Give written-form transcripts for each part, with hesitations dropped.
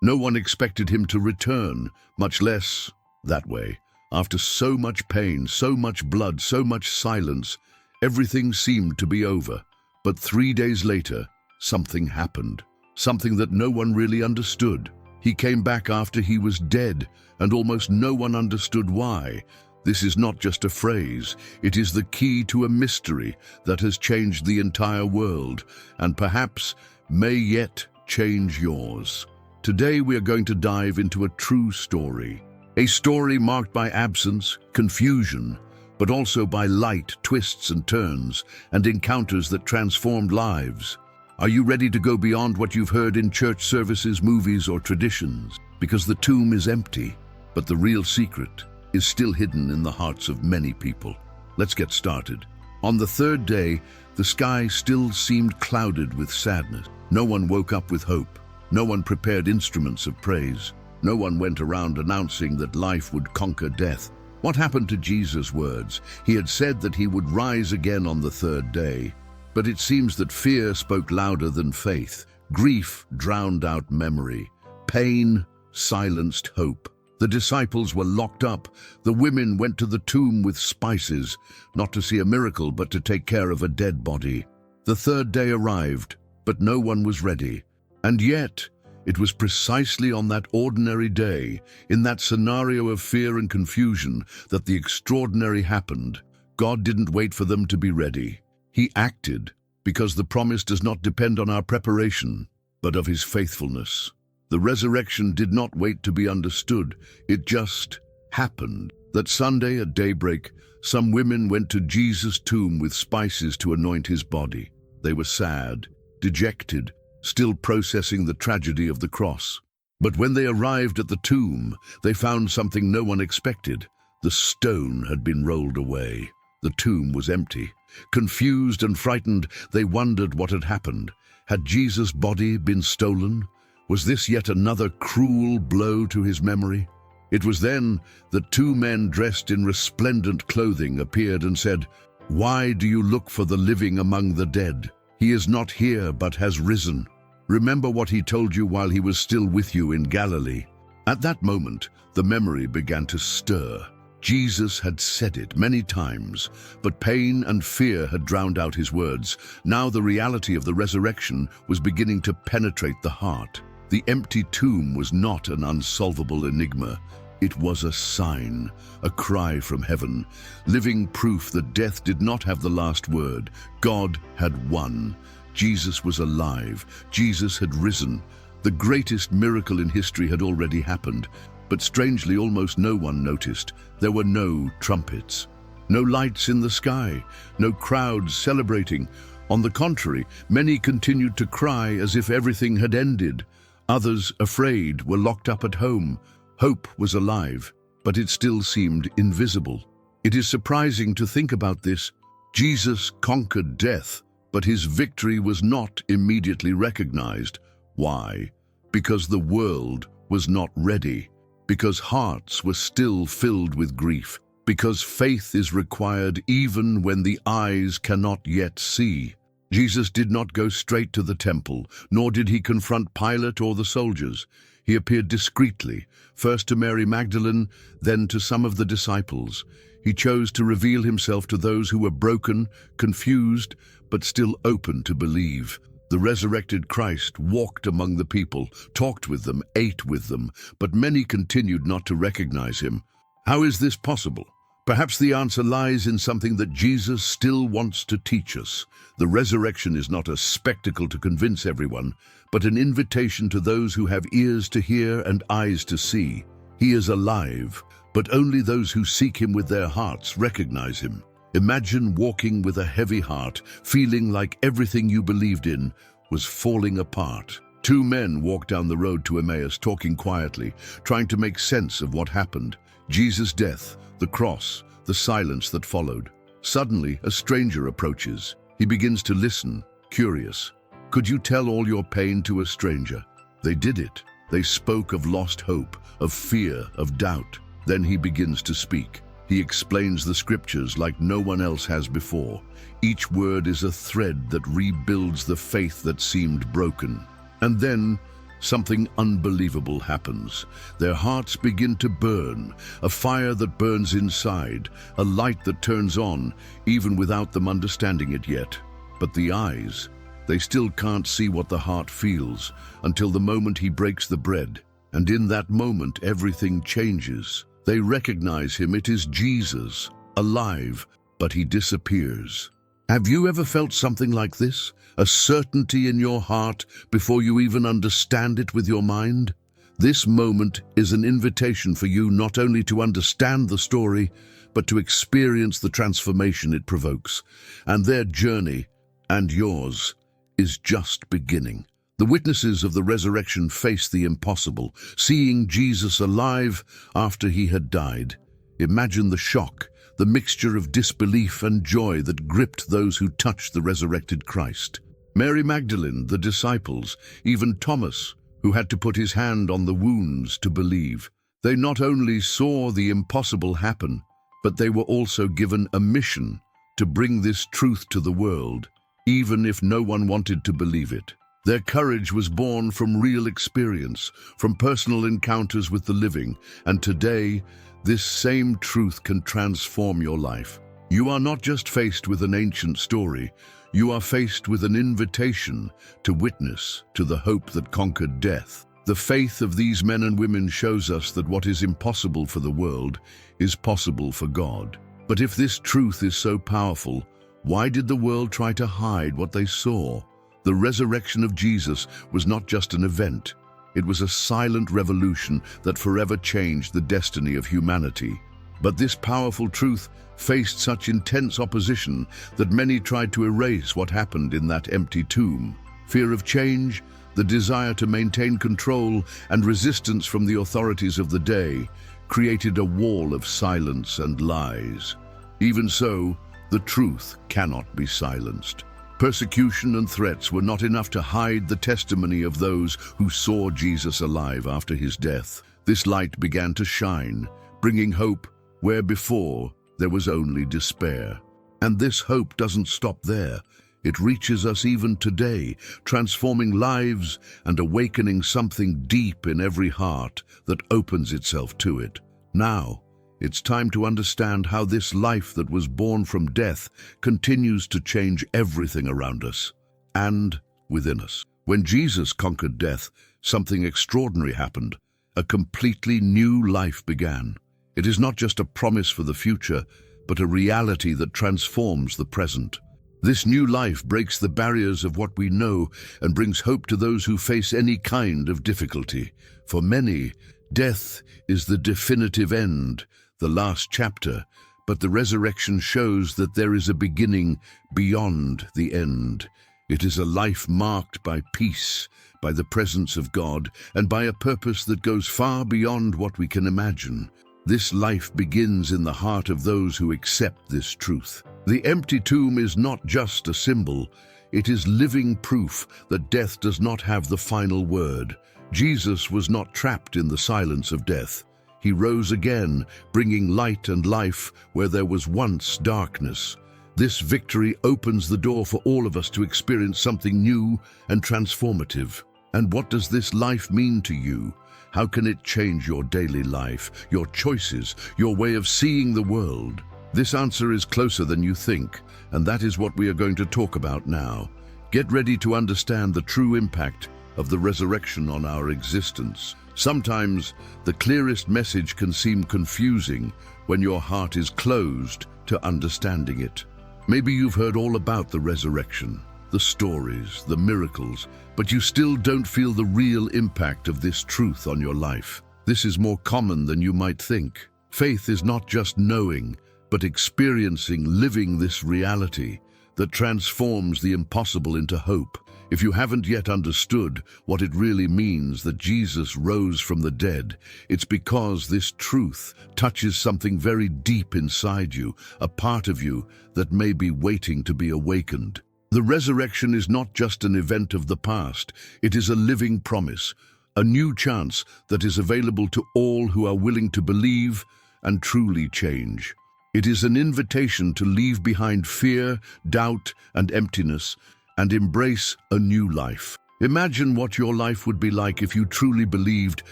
No one expected him to return, much less that way. After so much pain, so much blood, so much silence, everything seemed to be over. But 3 days later, something happened. Something that no one really understood. He came back after he was dead, and almost no one understood why. This is not just a phrase, it is the key to a mystery that has changed the entire world, and perhaps may yet change yours. Today we are going to dive into a true story. A story marked by absence, confusion, but also by light, twists and turns, and encounters that transformed lives. Are you ready to go beyond what you've heard in church services, movies, or traditions? Because the tomb is empty, but the real secret is still hidden in the hearts of many people. Let's get started. On the third day, the sky still seemed clouded with sadness. No one woke up with hope. No one prepared instruments of praise. No one went around announcing that life would conquer death. What happened to Jesus' words? He had said that he would rise again on the third day. But it seems that fear spoke louder than faith. Grief drowned out memory. Pain silenced hope. The disciples were locked up. The women went to the tomb with spices, not to see a miracle, but to take care of a dead body. The third day arrived, but no one was ready. And yet, it was precisely on that ordinary day, in that scenario of fear and confusion, that the extraordinary happened. God didn't wait for them to be ready. He acted, because the promise does not depend on our preparation, but of his faithfulness. The resurrection did not wait to be understood. It just happened. That Sunday at daybreak, some women went to Jesus' tomb with spices to anoint his body. They were sad, dejected, still processing the tragedy of the cross. But when they arrived at the tomb, they found something no one expected. The stone had been rolled away. The tomb was empty. Confused and frightened, they wondered what had happened. Had Jesus' body been stolen? Was this yet another cruel blow to his memory? It was then that two men dressed in resplendent clothing appeared and said, "Why do you look for the living among the dead? He is not here, but has risen. Remember what he told you while he was still with you in Galilee." At that moment, the memory began to stir. Jesus had said it many times, but pain and fear had drowned out his words. Now the reality of the resurrection was beginning to penetrate the heart. The empty tomb was not an unsolvable enigma. It was a sign, a cry from heaven, living proof that death did not have the last word. God had won. Jesus was alive. Jesus had risen. The greatest miracle in history had already happened. But strangely, almost no one noticed. There were no trumpets, no lights in the sky, no crowds celebrating. On the contrary, many continued to cry as if everything had ended. Others, afraid, were locked up at home. Hope was alive, but it still seemed invisible. It is surprising to think about this. Jesus conquered death, but his victory was not immediately recognized. Why? Because the world was not ready. Because hearts were still filled with grief. Because faith is required even when the eyes cannot yet see. Jesus did not go straight to the temple, nor did he confront Pilate or the soldiers. He appeared discreetly, first to Mary Magdalene, then to some of the disciples. He chose to reveal himself to those who were broken, confused, but still open to believe. The resurrected Christ walked among the people, talked with them, ate with them, but many continued not to recognize him. How is this possible? Perhaps the answer lies in something that Jesus still wants to teach us. The resurrection is not a spectacle to convince everyone, but an invitation to those who have ears to hear and eyes to see. He is alive, but only those who seek him with their hearts recognize him. Imagine walking with a heavy heart, feeling like everything you believed in was falling apart. Two men walked down the road to Emmaus, talking quietly, trying to make sense of what happened. Jesus' death, the cross, the silence that followed. Suddenly, a stranger approaches. He begins to listen, curious. Could you tell all your pain to a stranger? They did it. They spoke of lost hope, of fear, of doubt. Then he begins to speak. He explains the scriptures like no one else has before. Each word is a thread that rebuilds the faith that seemed broken. And then, something unbelievable happens. Their hearts begin to burn, a fire that burns inside, a light that turns on, even without them understanding it yet. But the eyes, they still can't see what the heart feels until the moment he breaks the bread. And in that moment, everything changes. They recognize him. It is Jesus, alive, but he disappears. Have you ever felt something like this? A certainty in your heart before you even understand it with your mind? This moment is an invitation for you not only to understand the story, but to experience the transformation it provokes. And their journey, and yours, is just beginning. The witnesses of the resurrection face the impossible, seeing Jesus alive after he had died. Imagine the shock, the mixture of disbelief and joy that gripped those who touched the resurrected Christ. Mary Magdalene, the disciples, even Thomas, who had to put his hand on the wounds to believe. They not only saw the impossible happen, but they were also given a mission to bring this truth to the world, even if no one wanted to believe it. Their courage was born from real experience, from personal encounters with the living, and today, this same truth can transform your life. You are not just faced with an ancient story, you are faced with an invitation to witness to the hope that conquered death. The faith of these men and women shows us that what is impossible for the world is possible for God. But if this truth is so powerful, why did the world try to hide what they saw? The resurrection of Jesus was not just an event. It was a silent revolution that forever changed the destiny of humanity. But this powerful truth faced such intense opposition that many tried to erase what happened in that empty tomb. Fear of change, the desire to maintain control, and resistance from the authorities of the day created a wall of silence and lies. Even so, the truth cannot be silenced. Persecution and threats were not enough to hide the testimony of those who saw Jesus alive after his death. This light began to shine, bringing hope where before there was only despair. And this hope doesn't stop there. It reaches us even today, transforming lives and awakening something deep in every heart that opens itself to it. Now, it's time to understand how this life that was born from death continues to change everything around us and within us. When Jesus conquered death, something extraordinary happened. A completely new life began. It is not just a promise for the future, but a reality that transforms the present. This new life breaks the barriers of what we know and brings hope to those who face any kind of difficulty. For many, death is the definitive end, the last chapter, but the resurrection shows that there is a beginning beyond the end. It is a life marked by peace, by the presence of God, and by a purpose that goes far beyond what we can imagine. This life begins in the heart of those who accept this truth. The empty tomb is not just a symbol, it is living proof that death does not have the final word. Jesus was not trapped in the silence of death. He rose again, bringing light and life where there was once darkness. This victory opens the door for all of us to experience something new and transformative. And what does this life mean to you? How can it change your daily life, your choices, your way of seeing the world? This answer is closer than you think, and that is what we are going to talk about now. Get ready to understand the true impact of the resurrection on our existence. Sometimes the clearest message can seem confusing when your heart is closed to understanding it. Maybe you've heard all about the resurrection, the stories, the miracles, but you still don't feel the real impact of this truth on your life. This is more common than you might think. Faith is not just knowing, but experiencing, living this reality that transforms the impossible into hope. If you haven't yet understood what it really means that Jesus rose from the dead, it's because this truth touches something very deep inside you, a part of you that may be waiting to be awakened. The resurrection is not just an event of the past, it is a living promise, a new chance that is available to all who are willing to believe and truly change. It is an invitation to leave behind fear, doubt, and emptiness, and embrace a new life. Imagine what your life would be like if you truly believed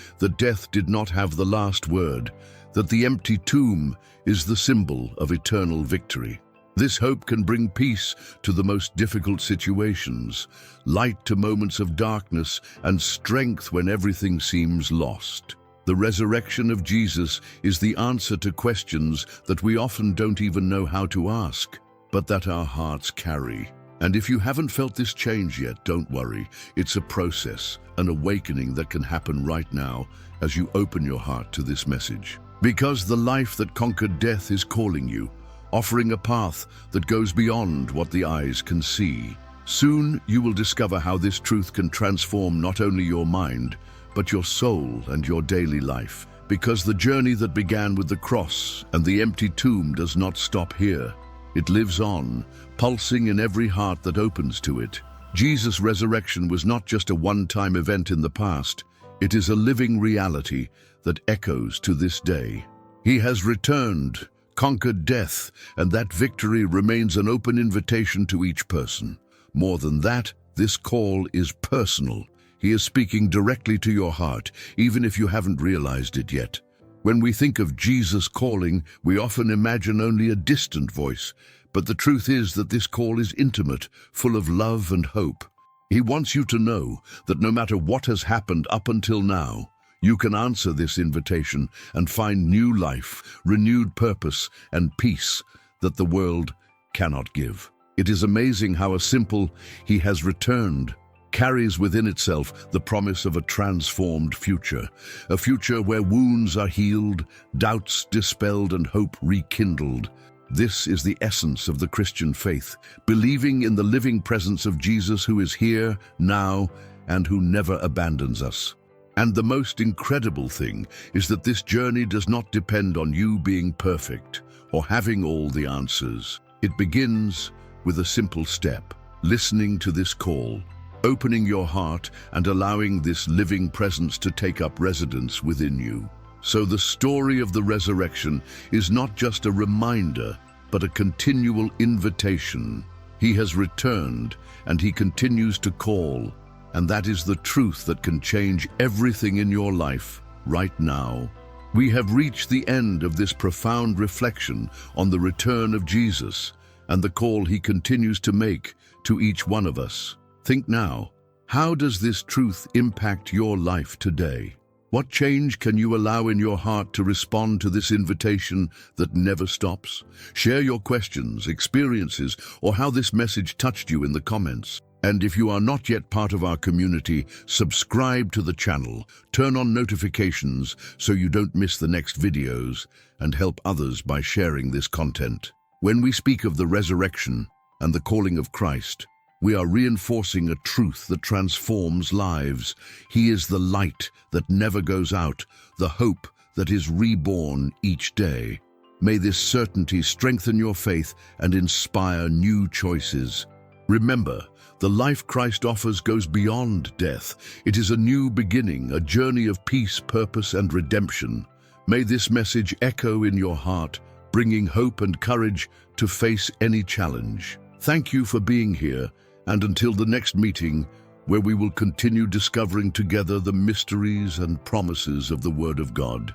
that death did not have the last word, that the empty tomb is the symbol of eternal victory. This hope can bring peace to the most difficult situations, light to moments of darkness, and strength when everything seems lost. The resurrection of Jesus is the answer to questions that we often don't even know how to ask, but that our hearts carry. And if you haven't felt this change yet, don't worry. It's a process, an awakening that can happen right now as you open your heart to this message. Because the life that conquered death is calling you, offering a path that goes beyond what the eyes can see. Soon you will discover how this truth can transform not only your mind, but your soul and your daily life. Because the journey that began with the cross and the empty tomb does not stop here. It lives on, pulsing in every heart that opens to it. Jesus' resurrection was not just a one-time event in the past. It is a living reality that echoes to this day. He has returned, conquered death, and that victory remains an open invitation to each person. More than that, this call is personal. He is speaking directly to your heart, even if you haven't realized it yet. When we think of Jesus calling, we often imagine only a distant voice, but the truth is that this call is intimate, full of love and hope. He wants you to know that no matter what has happened up until now, you can answer this invitation and find new life, renewed purpose, and peace that the world cannot give. It is amazing how a simple "He has returned" carries within itself the promise of a transformed future, a future where wounds are healed, doubts dispelled, and hope rekindled. This is the essence of the Christian faith, believing in the living presence of Jesus who is here, now, and who never abandons us. And the most incredible thing is that this journey does not depend on you being perfect or having all the answers. It begins with a simple step, listening to this call, opening your heart and allowing this living presence to take up residence within you. So the story of the resurrection is not just a reminder, but a continual invitation. He has returned and he continues to call. And that is the truth that can change everything in your life right now. We have reached the end of this profound reflection on the return of Jesus and the call he continues to make to each one of us. Think now, how does this truth impact your life today? What change can you allow in your heart to respond to this invitation that never stops? Share your questions, experiences, or how this message touched you in the comments. And if you are not yet part of our community, subscribe to the channel, turn on notifications so you don't miss the next videos, and help others by sharing this content. When we speak of the resurrection and the calling of Christ, we are reinforcing a truth that transforms lives. He is the light that never goes out, the hope that is reborn each day. May this certainty strengthen your faith and inspire new choices. Remember, the life Christ offers goes beyond death. It is a new beginning, a journey of peace, purpose, and redemption. May this message echo in your heart, bringing hope and courage to face any challenge. Thank you for being here, and until the next meeting, where we will continue discovering together the mysteries and promises of the Word of God.